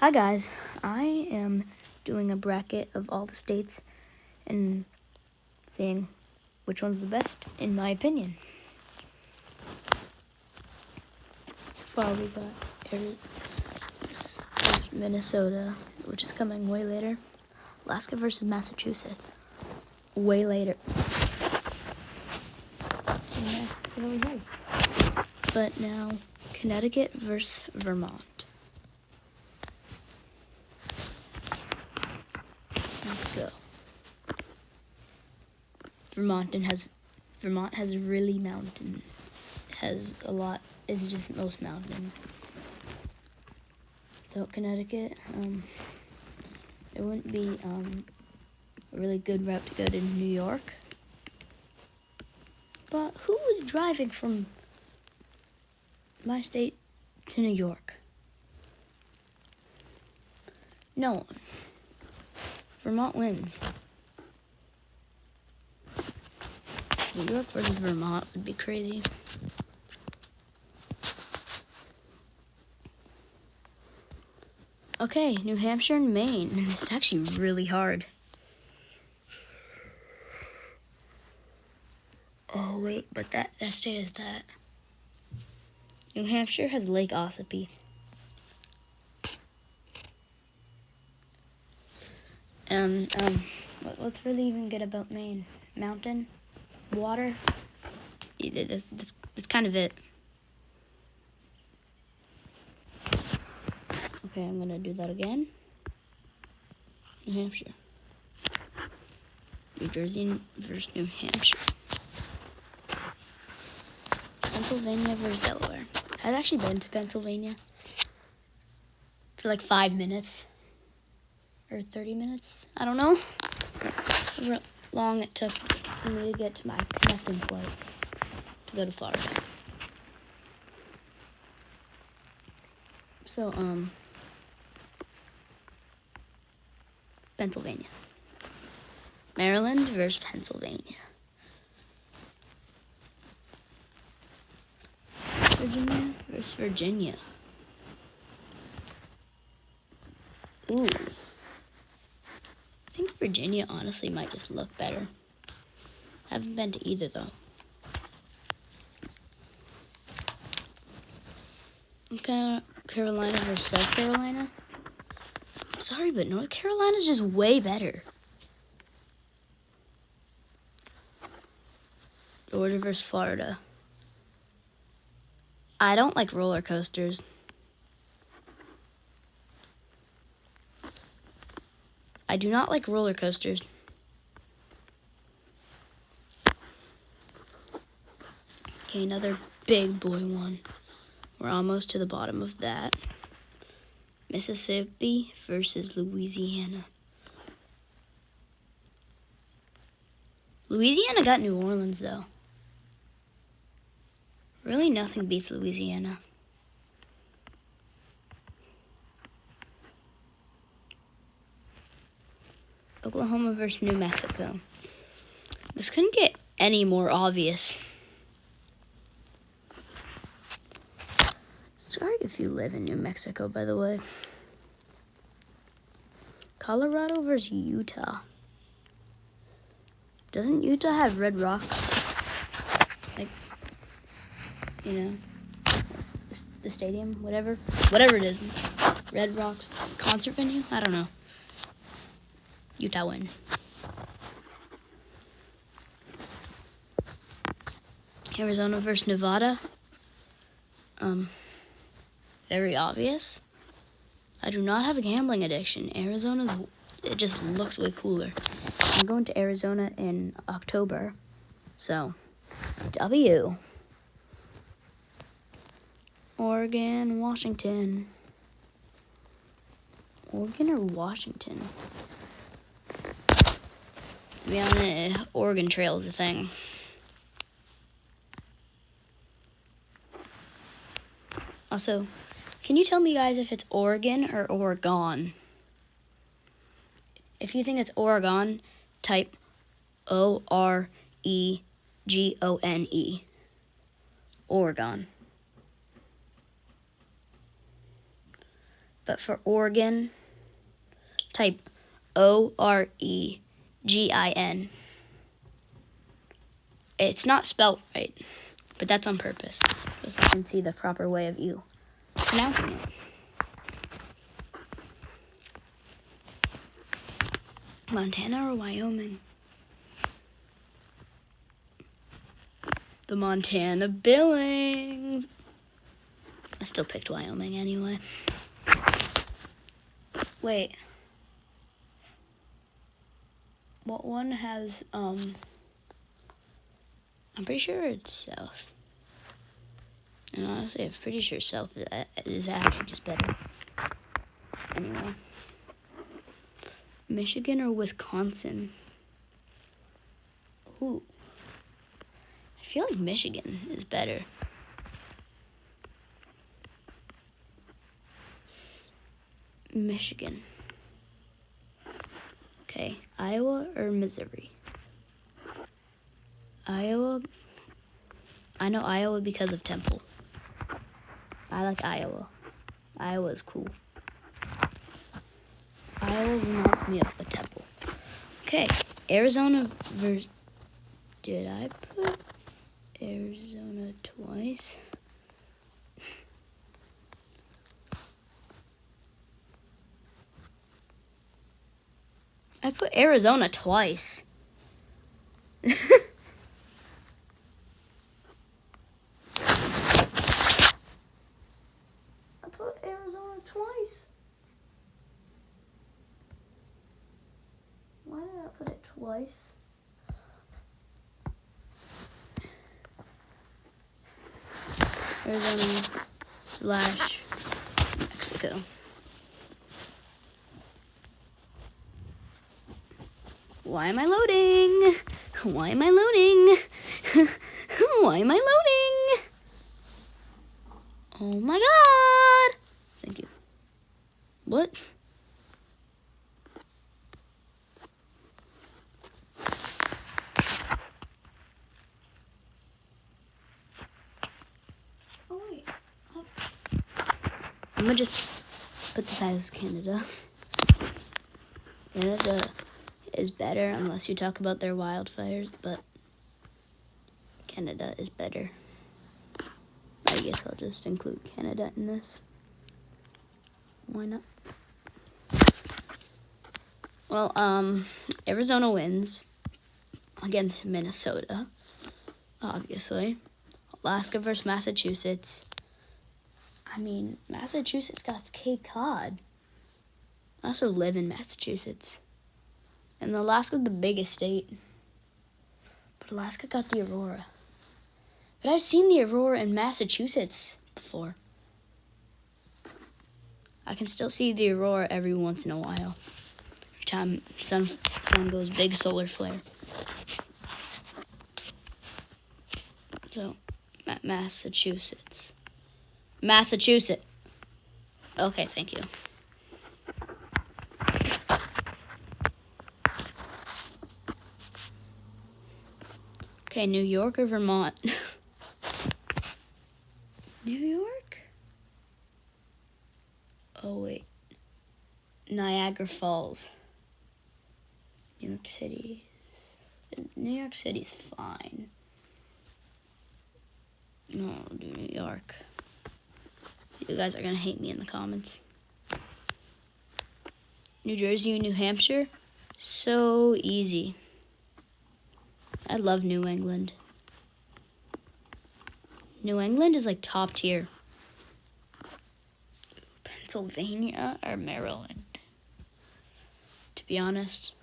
Hi guys, I am doing a bracket of all the states and seeing which one's the best in my opinion. So far we got there's Minnesota, which is coming way later. Alaska versus Massachusetts, way later. And that's what we have. But now Connecticut versus Vermont. Let's go. Vermont has really mountain, has a lot, is just most mountain. So Connecticut, it wouldn't be a really good route to go to New York. But who was driving from my state to New York? No one. Vermont wins. New York versus Vermont would be crazy. Okay, New Hampshire and Maine. It's actually really hard. Oh wait, but that state is that. New Hampshire has Lake Ossipee. What's really even good about Maine? Mountain, water. That's kind of it. Okay, I'm gonna do that again. New Hampshire. New Jersey versus New Hampshire. Pennsylvania versus Delaware. I've actually been to Pennsylvania for like 5 minutes. Or 30 minutes. I don't know. However long it took for me to get to my connecting flight to go to Florida. So, Pennsylvania. Maryland versus Pennsylvania. Virginia versus Virginia. Ooh. I think Virginia honestly might just look better. Haven't been to either though. Okay, Carolina versus South Carolina. I'm sorry, but North Carolina's just way better. Georgia versus Florida. I don't like roller coasters. I do not like roller coasters. Okay, another big boy one. We're almost to the bottom of that. Mississippi versus Louisiana. Louisiana got New Orleans, though. Really, nothing beats Louisiana. Oklahoma versus New Mexico. This couldn't get any more obvious. Sorry if you live in New Mexico, by the way. Colorado versus Utah. Doesn't Utah have Red Rocks? Like, you know, the stadium, whatever it is. Red Rocks concert venue? I don't know. Utah win. Arizona versus Nevada. Very obvious. I do not have a gambling addiction. It just looks way cooler. I'm going to Arizona in October. So, W. Oregon, Washington. Oregon or Washington? To be honest, Oregon Trail is a thing. Also, can you tell me, guys, if it's Oregon or Oregon? If you think it's Oregon, type Oregone. Oregon. But for Oregon, type Oregin. It's not spelled right, but that's on purpose, just so I can see the proper way of you pronouncing it. Montana or Wyoming? The Montana Billings. I still picked Wyoming anyway. Wait. What one has, I'm pretty sure it's south. And honestly, I'm pretty sure south is actually just better. Anyway. Michigan or Wisconsin? Ooh. I feel like Michigan is better. Michigan. Okay, Iowa or Missouri? Iowa. I know Iowa because of Temple. I like Iowa. Iowa is cool. Iowa reminds me of a Temple. Okay, Arizona versus... Did I put Arizona twice? I put Arizona twice. I put Arizona twice. Why did I put it twice? Arizona / Mexico. Why am I loading? Why am I loading? Why am I loading? Oh my god! Thank you. What? Oh wait. I'm gonna just put this as Canada. Canada is better unless you talk about their wildfires, but Canada is better. I guess I'll just include Canada in this. Why not? Well, Arizona wins against Minnesota, obviously. Alaska versus Massachusetts. I mean, Massachusetts got Cape Cod. I also live in Massachusetts. And Alaska's the biggest state. But Alaska got the Aurora. But I've seen the Aurora in Massachusetts before. I can still see the Aurora every once in a while. Every time sun goes big solar flare. So, Massachusetts. Massachusetts. Okay, thank you. Okay, New York or Vermont? New York? Oh, wait. Niagara Falls. New York City. New York City's fine. No, I'll do New York. You guys are going to hate me in the comments. New Jersey and New Hampshire? So easy. I love New England. New England is like top tier. Pennsylvania or Maryland? To be honest,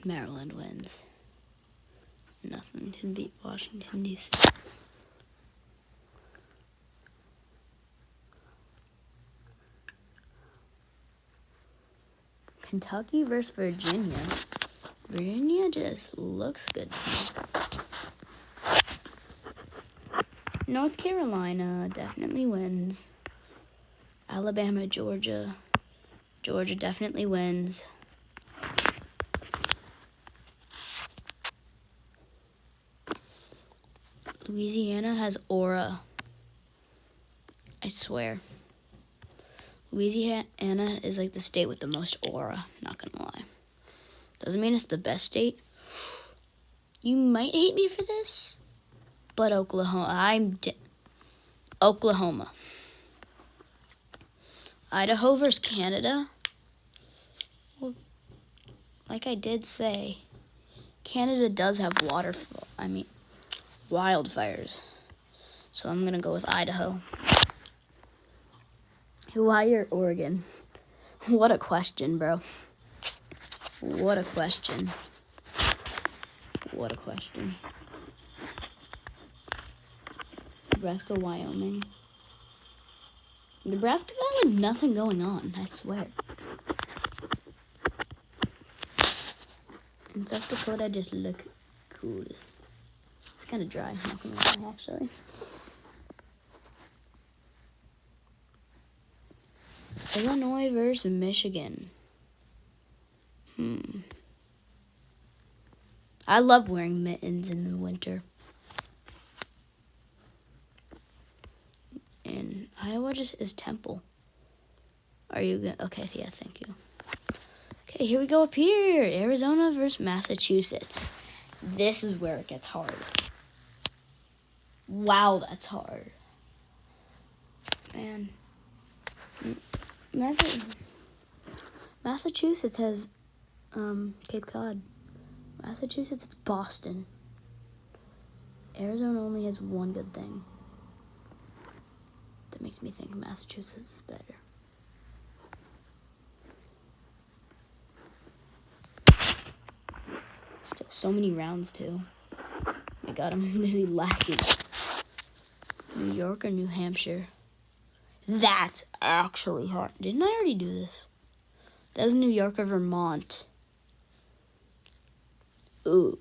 Maryland wins. Nothing can beat Washington, D.C. Kentucky versus Virginia. Virginia just looks good to me. North Carolina definitely wins. Alabama, Georgia. Georgia definitely wins. Louisiana has Aura. I swear. Louisiana is like the state with the most aura, not gonna lie. Doesn't mean it's the best state. You might hate me for this, but Oklahoma, Oklahoma. Idaho versus Canada. Well, like I did say, Canada does have wildfires. So I'm gonna go with Idaho. Hawaii or Oregon? What a question, bro. What a question. What a question. Nebraska, Wyoming. Nebraska got like nothing going on, I swear. And South Dakota just look cool. It's kind of dry, not gonna lie, actually. Illinois versus Michigan. I love wearing mittens in the winter. And Iowa just is Temple. Are you good? Okay, yeah, thank you. Okay, here we go up here. Arizona versus Massachusetts. This is where it gets hard. Wow, that's hard. Man. Massachusetts has Cape Cod. Massachusetts is Boston. Arizona only has one good thing. That makes me think Massachusetts is better. Still so many rounds too. Oh my god, I'm really lacking. New York or New Hampshire? That's actually hard. Didn't I already do this? That was New York or Vermont. Ooh.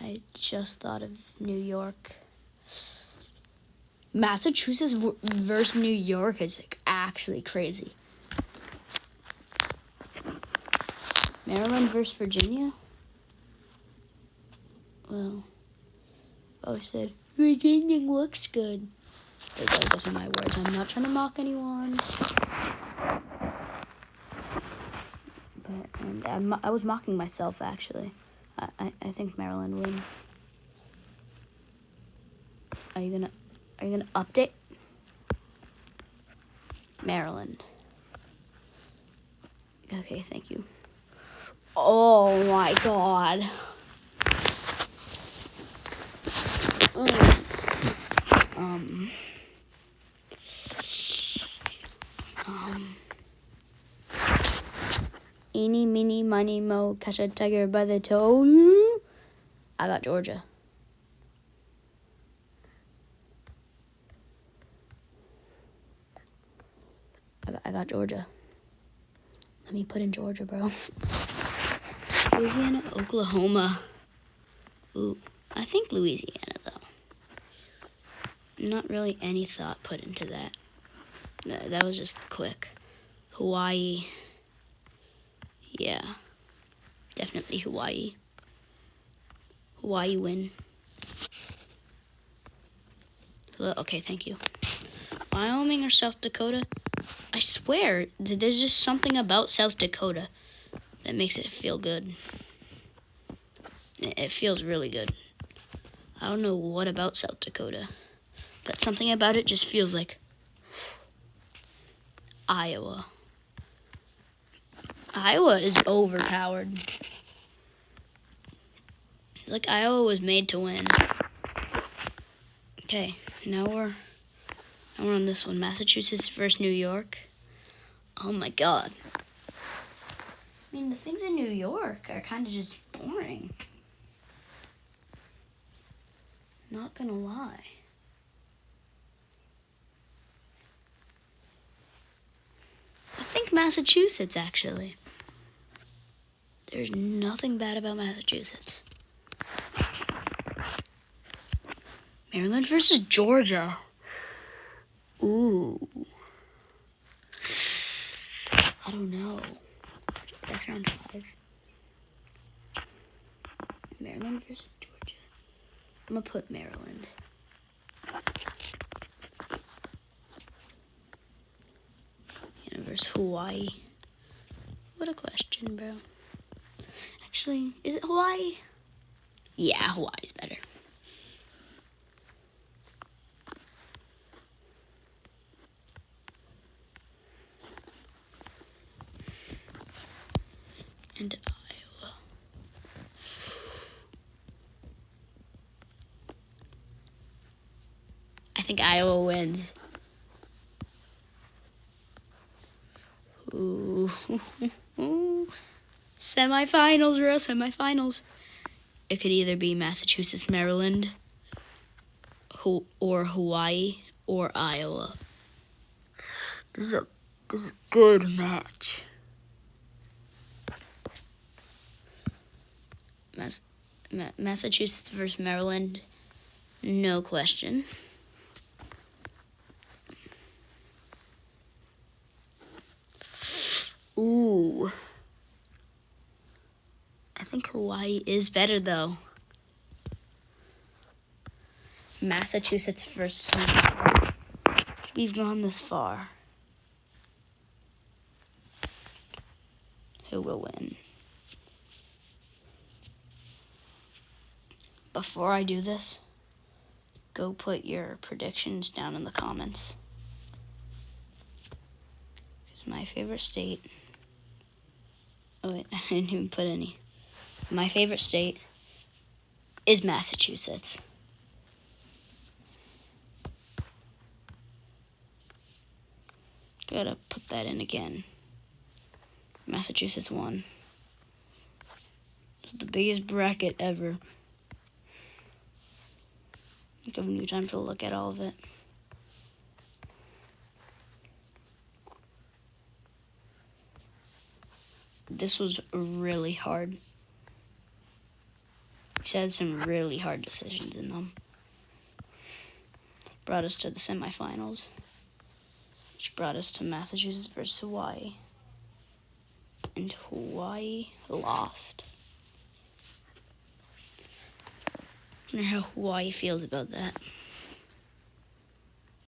I just thought of New York. Massachusetts versus New York is like actually crazy. Maryland versus Virginia? Well, I said, Virginia looks good. Hey guys, those are my words. I'm not trying to mock anyone. But, I was mocking myself, actually. I think Maryland wins. Are you gonna update? Maryland. Okay, thank you. Oh my god. Eeny, meeny, miny, mo, catch a tiger by the toe. I got Georgia. I got Georgia. Let me put in Georgia, bro. Louisiana, Oklahoma. Ooh, I think Louisiana, though. Not really any thought put into that. That was just quick. Hawaii. Yeah. Definitely Hawaii. Hawaii win. Okay, thank you. Wyoming or South Dakota? I swear, there's just something about South Dakota that makes it feel good. It feels really good. I don't know what about South Dakota, but something about it just feels like Iowa. Iowa is overpowered. Like Iowa was made to win. Okay, now we're on this one. Massachusetts versus New York. Oh my god. I mean, the things in New York are kind of just boring. Not gonna lie. I think Massachusetts, actually. There's nothing bad about Massachusetts. Maryland versus Georgia. Ooh. I don't know. That's round 5. Maryland versus Georgia. gonna put Maryland. Versus Hawaii. What a question, bro. Actually, is it Hawaii? Yeah, Hawaii's better. And Iowa. I think Iowa wins. Ooh. Semifinals, bro. Semifinals. It could either be Massachusetts, Maryland, or Hawaii, or Iowa. This is a good match. Massachusetts versus Maryland, no question. Ooh. I think Hawaii is better, though. Massachusetts versus Maryland. We've gone this far. Who will win? Before I do this, go put your predictions down in the comments. Because my favorite state... Oh, wait, I didn't even put any. My favorite state is Massachusetts. Gotta put that in again. Massachusetts won. It's the biggest bracket ever. Giving you time to look at all of it. This was really hard. He's had some really hard decisions in them. Brought us to the semifinals, which brought us to Massachusetts versus Hawaii. And Hawaii lost. I wonder how Hawaii feels about that.